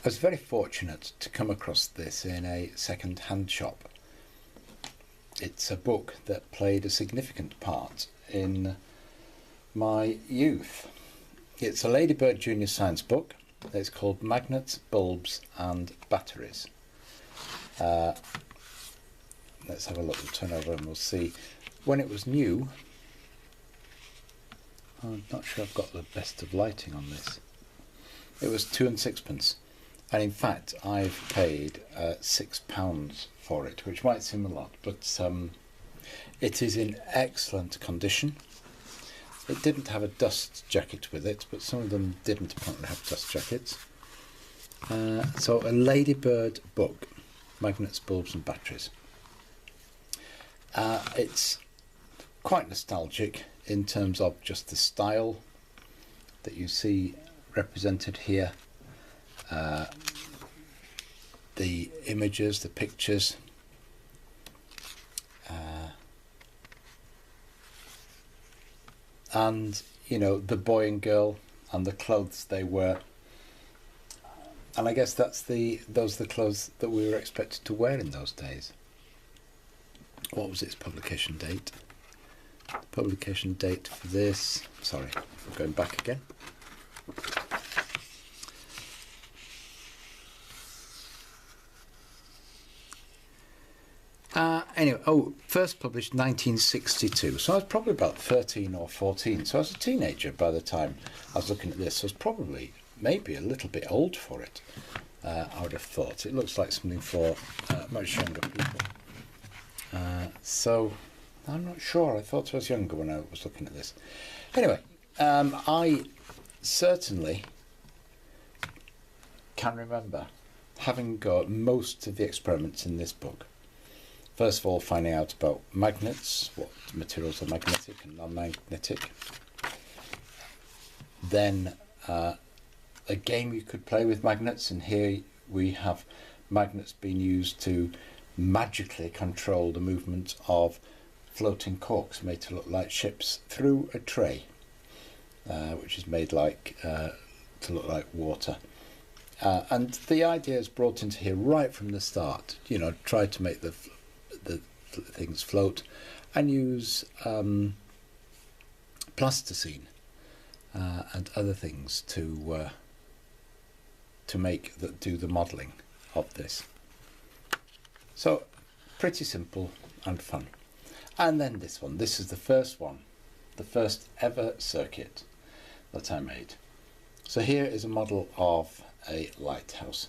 was very fortunate to come across this in a second-hand shop. It's a book that played a significant part in my youth. It's a Ladybird Junior Science Book. It's called Magnets, Bulbs and Batteries. Let's have a look. We'll turn over and we'll see. When it was new, I'm not sure I've got the best of lighting on this. It was 2 and 6pence. And in fact, I've paid £6 for it, which might seem a lot, but it is in excellent condition. It didn't have a dust jacket with it, but some of them didn't apparently have dust jackets. So a Ladybird book, Magnets, Bulbs and Batteries. It's quite nostalgic in terms of just the style that you see represented here. The images, the pictures, and you know, the boy and girl and the clothes they wear. And I guess those are the clothes that we were expected to wear in those days. What was its publication date? The publication date for this, sorry, I'm going back again. Anyway, first published 1962, so I was probably about 13 or 14, so I was a teenager by the time I was looking at this. So I was probably maybe a little bit old for it, I would have thought. It looks like something for much younger people. So I'm not sure, I thought I was younger when I was looking at this. Anyway, I certainly can remember having got most of the experiments in this book. First of all, finding out about magnets, what materials are magnetic and non-magnetic. Then a game you could play with magnets, and here we have magnets being used to magically control the movement of floating corks made to look like ships through a tray, which is made like to look like water. And the idea is brought into here right from the start. You know, try to make the things float, and use plasticine and other things to do the modelling of this. So pretty simple and fun. And then this one. This is the first one, the first ever circuit that I made. So here is a model of a lighthouse,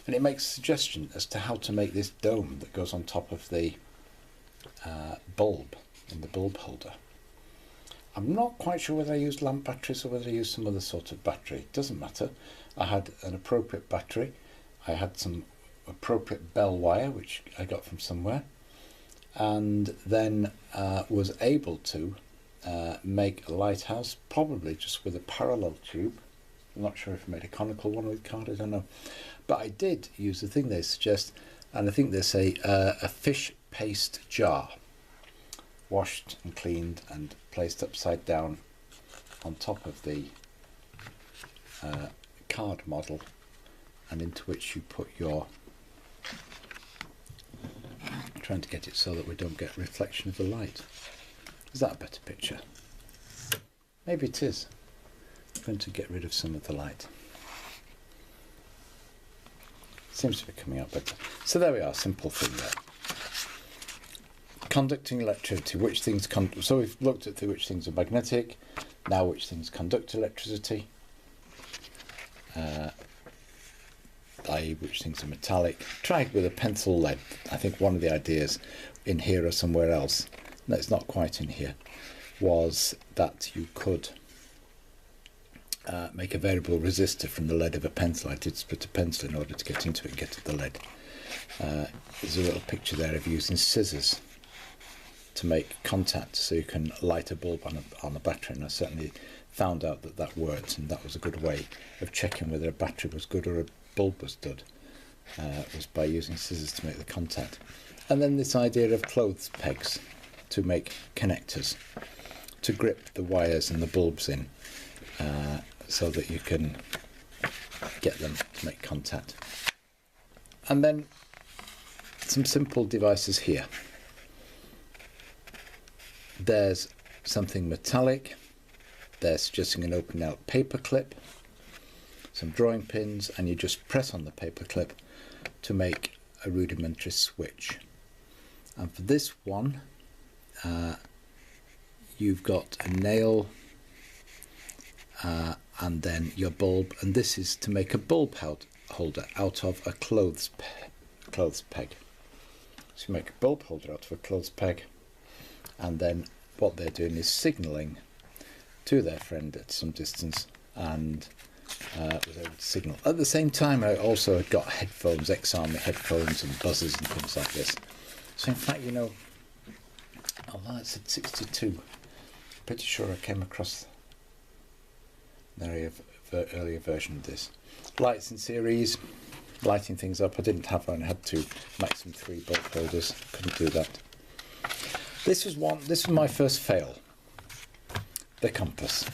and it makes a suggestion as to how to make this dome that goes on top of the bulb in the bulb holder. I'm not quite sure whether I used lamp batteries or whether I used some other sort of battery. It doesn't matter. I had an appropriate battery. I had some appropriate bell wire, which I got from somewhere, and then was able to make a lighthouse, probably just with a parallel tube. I'm not sure if I made a conical one with card, I don't know. But I did use the thing they suggest, and I think they say a fish paste jar, washed and cleaned and placed upside down on top of the card model, and into which you put your... I'm trying to get it so that we don't get reflection of the light. Is that a better picture? Maybe it is. I'm going to get rid of some of the light. Seems to be coming out better. So there we are, simple thing there. Conducting electricity, which things so we've looked at which things are magnetic, now which things conduct electricity, i.e. which things are metallic. Tried with a pencil lead. I think one of the ideas in here or somewhere else, no, it's not quite in here, was that you could make a variable resistor from the lead of a pencil. I did split a pencil in order to get into it and get to the lead. There's a little picture there of using scissors to make contact so you can light a bulb on a battery, and I certainly found out that that worked, and that was a good way of checking whether a battery was good or a bulb was good, was by using scissors to make the contact. And then this idea of clothes pegs to make connectors to grip the wires and the bulbs in, so that you can get them to make contact. And then some simple devices here. There's something metallic. They're suggesting an open out paper clip, some drawing pins, and you just press on the paper clip to make a rudimentary switch. And for this one, you've got a nail and then your bulb, and this is to make a bulb holder out of a clothes peg. So you make a bulb holder out of a clothes peg, and then what they're doing is signalling to their friend at some distance, and was able to signal. At the same time, I also had got headphones, ex-army headphones and buzzers and things like this. So in fact, you know, although it said 62, pretty sure I came across an earlier version of this. Lights in series, lighting things up. I didn't have one, I had two maximum 3 bulb holders, couldn't do that. This was my first fail, the compass.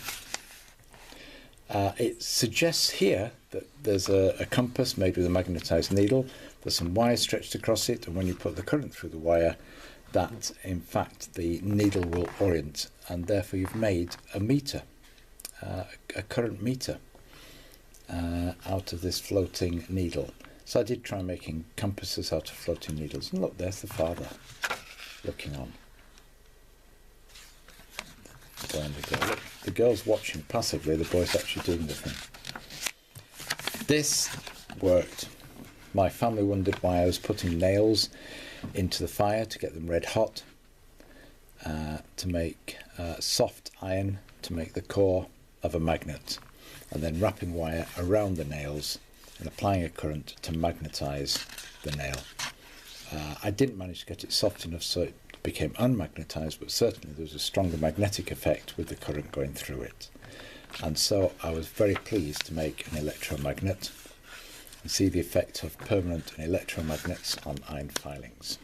It suggests here that there's a compass made with a magnetised needle. There's some wires stretched across it, and when you put the current through the wire, that in fact the needle will orient, and therefore you've made a meter, a current meter out of this floating needle. So I did try making compasses out of floating needles, and look, there's the father looking on. Look, the girl's watching passively, the boy's actually doing the thing. This worked. My family wondered why I was putting nails into the fire to get them red hot, to make soft iron to make the core of a magnet, and then wrapping wire around the nails and applying a current to magnetise the nail. I didn't manage to get it soft enough so it became unmagnetised, but certainly there was a stronger magnetic effect with the current going through it. And so I was very pleased to make an electromagnet and see the effect of permanent and electromagnets on iron filings.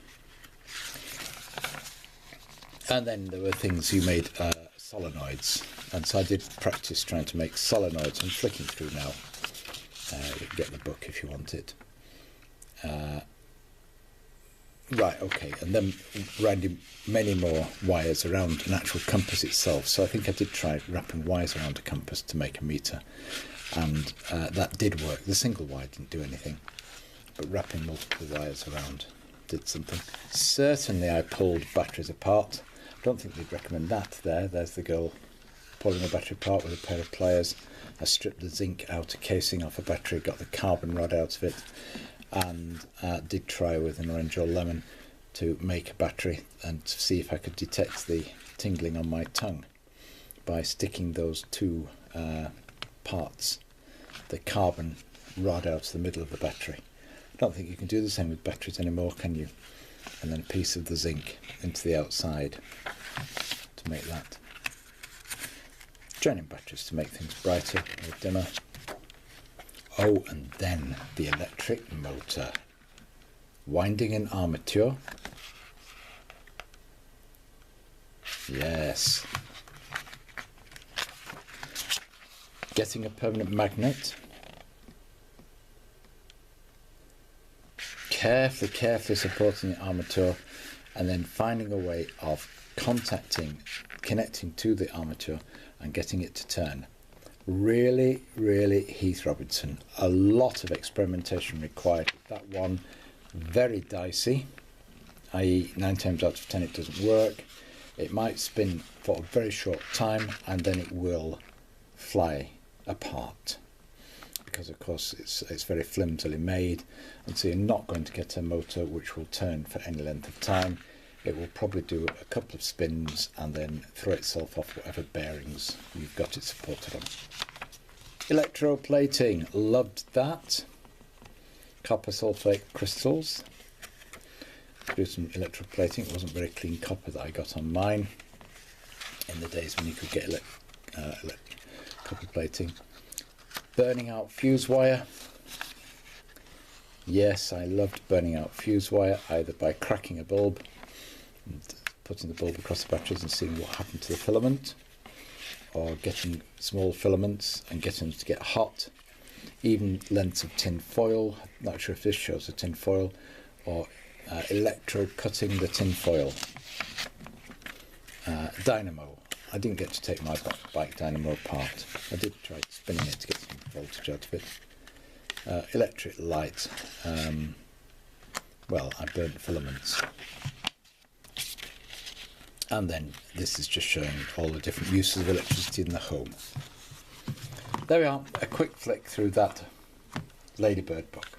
And then there were things you made solenoids, and so I did practice trying to make solenoids. I'm flicking through now. You can get the book if you want it. Right, okay, and then rounding many more wires around an actual compass itself. So I think I did try wrapping wires around a compass to make a meter, and that did work. The single wire didn't do anything, but wrapping multiple wires around did something. Certainly I pulled batteries apart. I don't think they'd recommend that there. There's the girl pulling a battery apart with a pair of pliers. I stripped the zinc outer casing off a battery, got the carbon rod out of it, and did try with an orange or lemon to make a battery and to see if I could detect the tingling on my tongue by sticking those two parts, the carbon rod out to the middle of the battery. I don't think you can do the same with batteries anymore, can you? And then a piece of the zinc into the outside to make that. Joining batteries to make things brighter or dimmer. Oh, and then the electric motor. Winding an armature. Yes. Getting a permanent magnet. Carefully supporting the armature, and then finding a way of connecting to the armature and getting it to turn. Really, Heath Robinson. A lot of experimentation required with that one. Very dicey, i.e. 9 times out of 10 it doesn't work. It might spin for a very short time and then it will fly apart, because of course it's very flimsily made, and so you're not going to get a motor which will turn for any length of time. It will probably do a couple of spins and then throw itself off whatever bearings you've got it supported on. Electroplating, loved that. Copper sulfate crystals. Do some electroplating. It wasn't very clean copper that I got on mine in the days when you could get copper plating. Burning out fuse wire. Yes, I loved burning out fuse wire, either by cracking a bulb and putting the bulb across the batteries and seeing what happened to the filament, or getting small filaments and getting them to get hot even lengths of tin foil. Not sure if this shows a tin foil, or electrode cutting the tin foil. Dynamo. I didn't get to take my bike dynamo apart. I did try spinning it to get some voltage out of it. Electric light. Well, I burnt filaments. And then this is just showing all the different uses of electricity in the home. There we are, a quick flick through that Ladybird book.